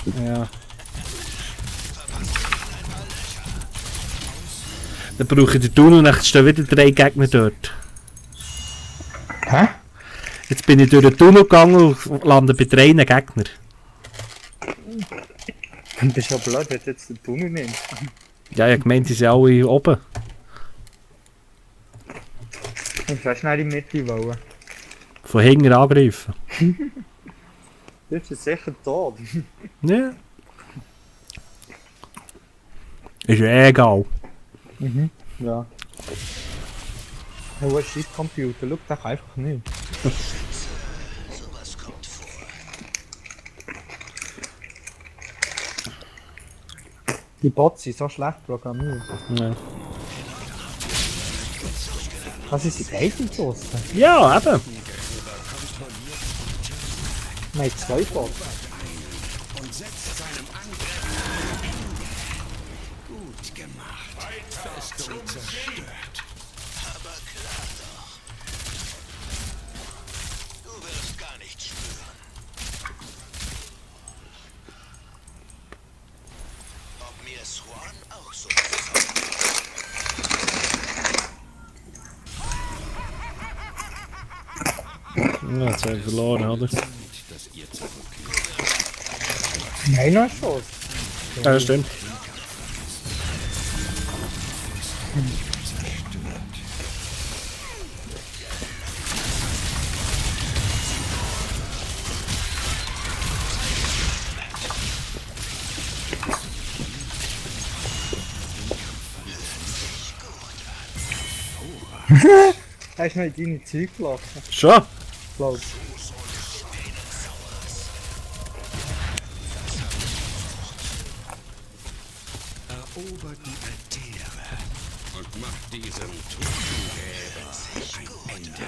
Ja. Dann brauche ich den Tunnel und dann stehen wieder 3 Gegner dort. Hä? Jetzt bin ich durch den Tunnel gegangen und lande bei 3 Gegnern. Das ist ja blöd, wenn du jetzt den Tunnel nimmst. Ja, ich meinte, die sind alle oben. Und du schnell in die Mitte wollen. Von hinten angreifen. Du bist jetzt sicher tot. Ja. Ist ja egal. Ja. Hey, wo ist dein Computer? Schau doch einfach nicht. Sowas kommt vor. Die Bots sind so schlecht programmiert. Ja, Was ist die Dating draussen? ja eben. Nein, 2 Bots. Und setzt seinem Angriff. Gut gemacht. Festung zerstört. Aber klar doch. Du wirst gar nicht spüren. Ob mir Swan auch so Ja, jetzt habe ich verloren, oder? dass ihr zurückkehrt. Nein, noch ein Schuss. Ja, das stimmt. Hast du noch in deine Zeug gelassen? Schon? Glaub. Erobert die Altäre und macht diesem Totengräber ein Ende.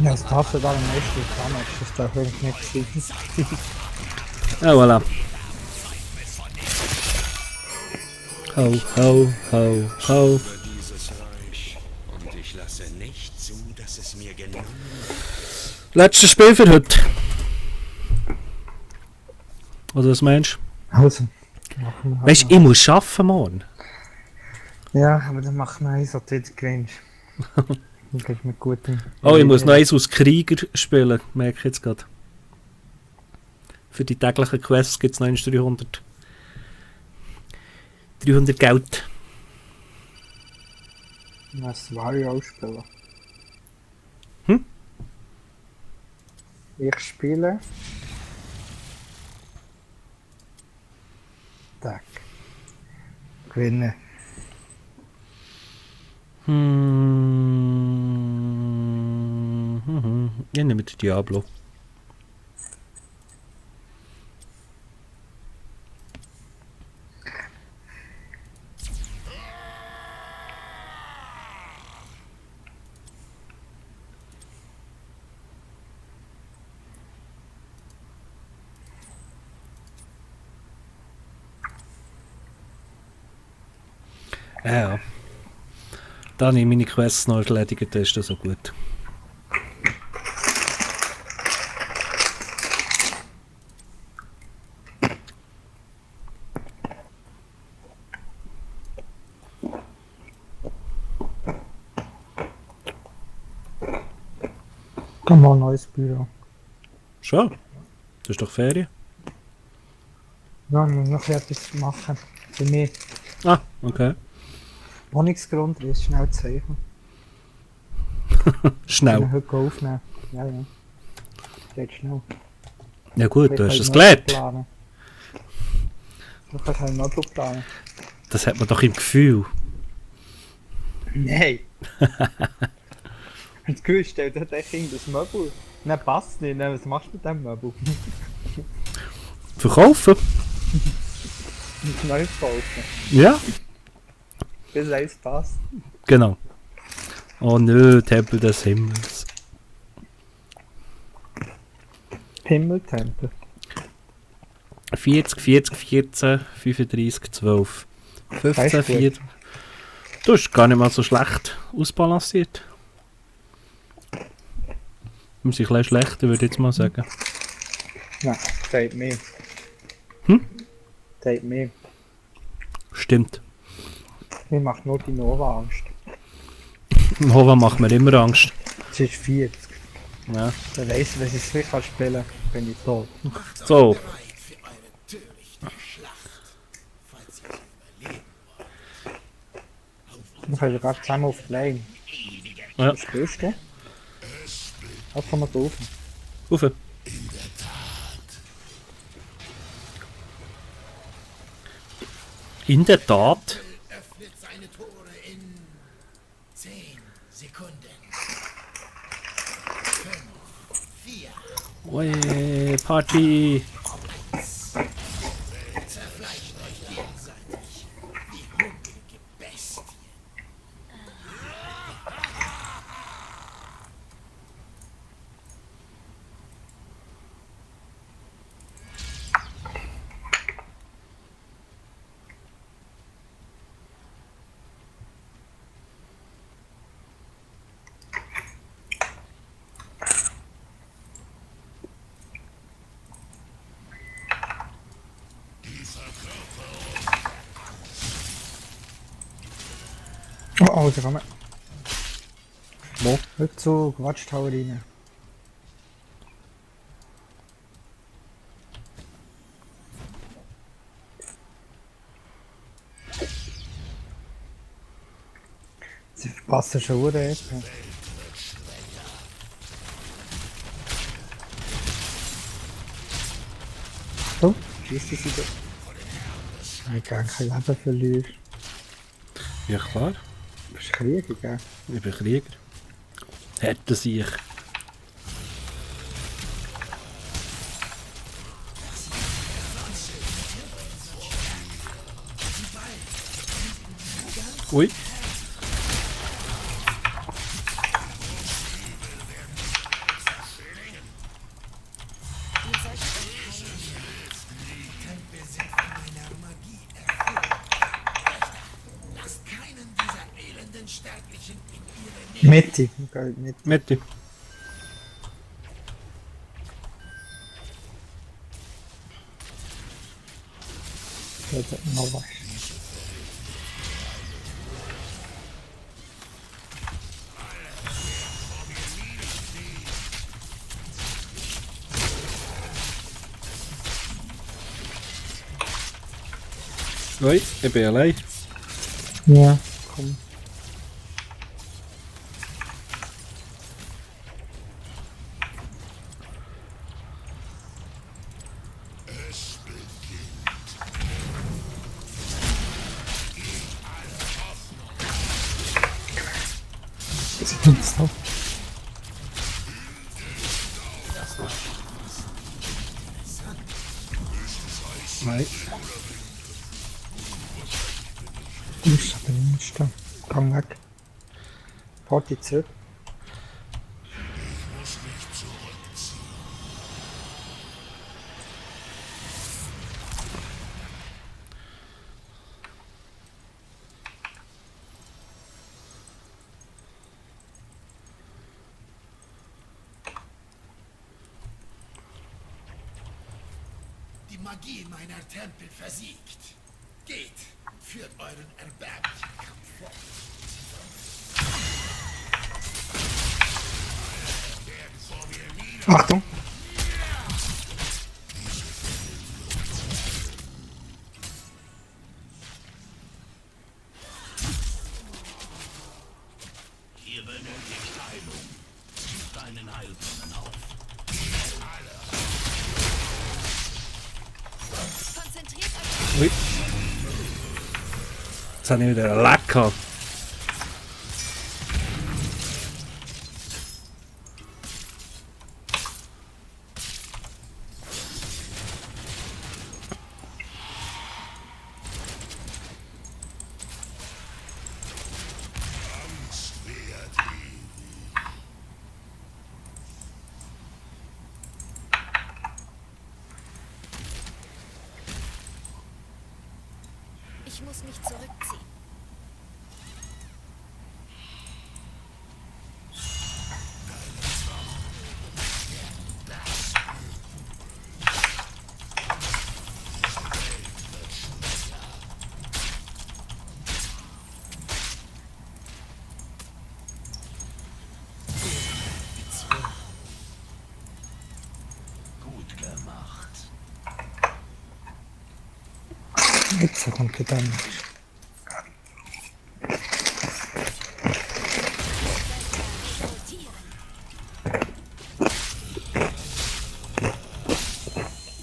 Ja, das darfst du da am meisten Damage, das darf wirklich nicht sein. Ja, voilà. Ho, ho, ho, ho. Über dieses Reich. Und ich lasse nicht zu, dass es mir genommen wird. Letztes Spiel für heute. Oder was meinst Also. du? Weißt du, ich muss arbeiten morgen. Ja, aber dann machen wir eins, was du jetzt gewinnst. Dann geht mit gutem. Oh, ich muss noch eins aus Krieger spielen, merke ich jetzt gerade. Für die täglichen Quests gibt es noch 300. 300 Geld. Was Wario ausspielen? Hm? Ich spiele. Tag. Gewinnen. Ich nehme den Diablo. Ja. Da habe ich meine Quests noch erledigt, das ist das so gut. Komm mal ein neues Büro. Schon? Das ist doch Ferien. Ja, ich muss noch etwas machen. Für mich. Ah, okay. Wohnungsgrund ist schnell zeichnen. Schnell. Ich heute aufnehmen. Ja, ja. Geht schnell. Ja gut, du hast es es gelernt. Du kannst einen Notebook planen. Das hat man doch im Gefühl. Nein! Das Gefühl stellt hat echt das Möbel. Nein, passt nicht. Nein, was machst du mit dem Möbel? Verkaufen? Mit Neues kaufen. Ja, Bis eins passt. genau. Oh nö, Tempel des Himmels. Himmeltempel. 40, 40, 14, 35, 12, 15, Das ist 4. Du hast gar nicht mal so schlecht ausbalanciert. Wir sind ein bisschen schlechter, würde ich jetzt mal sagen. Nein, sagt mir. Der hat mehr. Stimmt. Mir macht nur die Nova Angst. Nova macht mir immer Angst. Es ist 40. Ja. Wer weiss, wenn ich es nicht kann spielen kann, bin ich tot. So. Wir können gerade zusammen auf die Lane. Ja. Was spielst du? Was kann man da oben? Rauf. In der Tat. Öffnet seine Tore in 10 Sekunden. 5, 4, Oi, Party. zerfleischt euch gegenseitig wie hungrige Bestien. Oh, oh, da kann man. Wo? Rückzug, Watchtower rein. Sie verpassen schon Uhren jetzt. So, schießt sie wieder. Ich kann kein Leben verlieren. Ja klar. Du bist Krieger, gell? Ich bin Krieger. Hätte sich. Ui. Lasst keinen dieser elenden Sterblichen in ihre Nähe. Mitte. Okay, Mitte. Mitte. Jetzt noch was. Ui, ich bin allein. Ja, komm. So. Nein. Ist aber nicht da. Komm weg. Fahrt die zurück. Die Magie meiner Tempel versiegt. Geht, führt euren erbärmlichen Kampf fort. Achtung! Ihr benötigt Heilung. Sucht einen Heilbrunnen auf. Konzentriert euch. Ui. Jetzt habe ich wieder einen Leck gehabt. Ich muss mich zurückziehen. Jetzt kommt der Damage.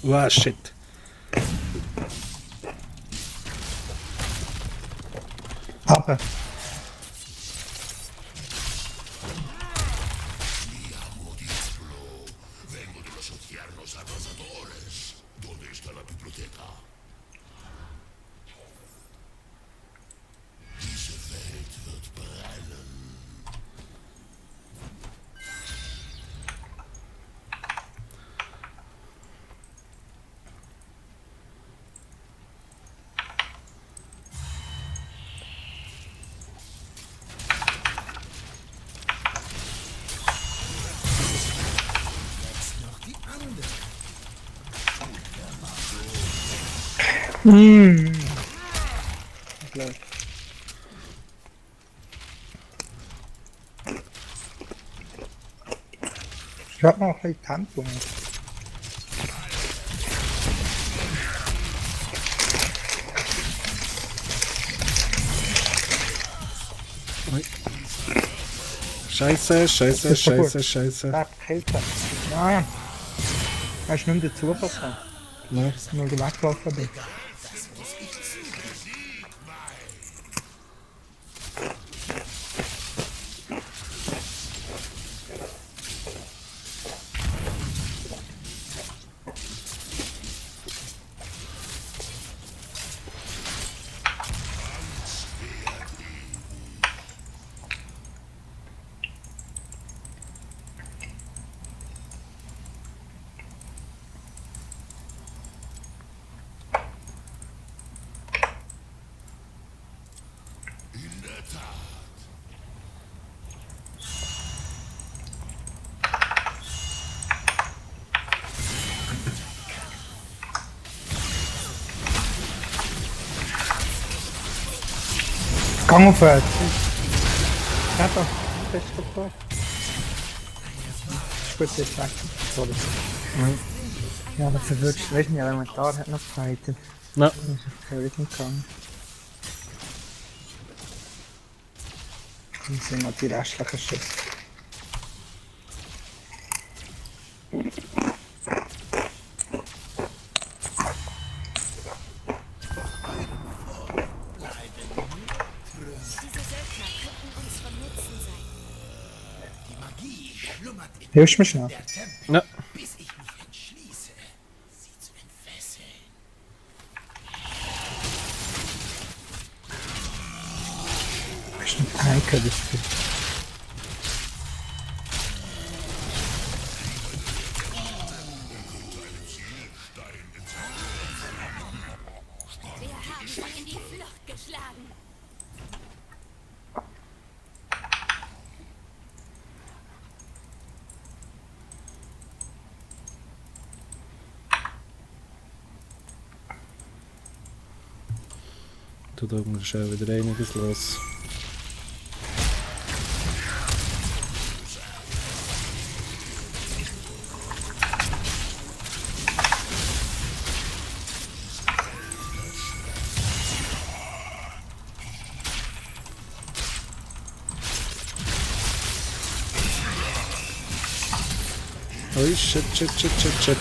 Wow, shit. Aber Vengo de los océanos arrasadores. ¿Dónde está la biblioteca? Diese Welt wird brennen. Jetzt noch die andere. gleich. Ich hab noch ein Tempo. Scheiße, scheiße, Das ist doch scheiße, gut. scheiße. Der Kälte. Ja. Hast du nicht mehr dazu verstanden? Nein. Nur du weggelaufen bist. Gang aufwärts. Ja, doch. Das ist super. Ist gut, jetzt weg. Sorry. Ja, aber verwirrt, weißt du, mein Elementar hat noch gefightet. Na, Das ist völlig gegangen. Dann sind noch die restlichen Schüsse. Diese Söldner könnten uns von Nutzen sein. Die Magie schlummert in Hilfst du mir schnell? der Tempel, na. bis ich mich entschließe, sie zu entfesseln. Bist du ein Tanker, das ist Wir haben sie in die Flucht geschlagen. Da oben ist schon wieder einiges los. Oh shit, shit, shit, shit, shit.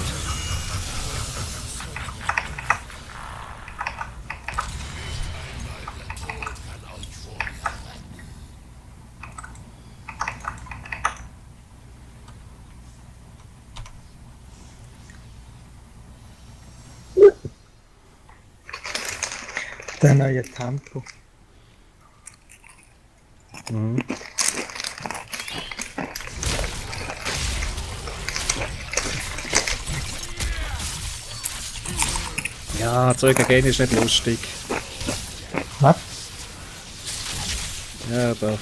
der neue Tempo. Mhm. Ja, 2 gegen 1 ist nicht lustig. Was? Ja, aber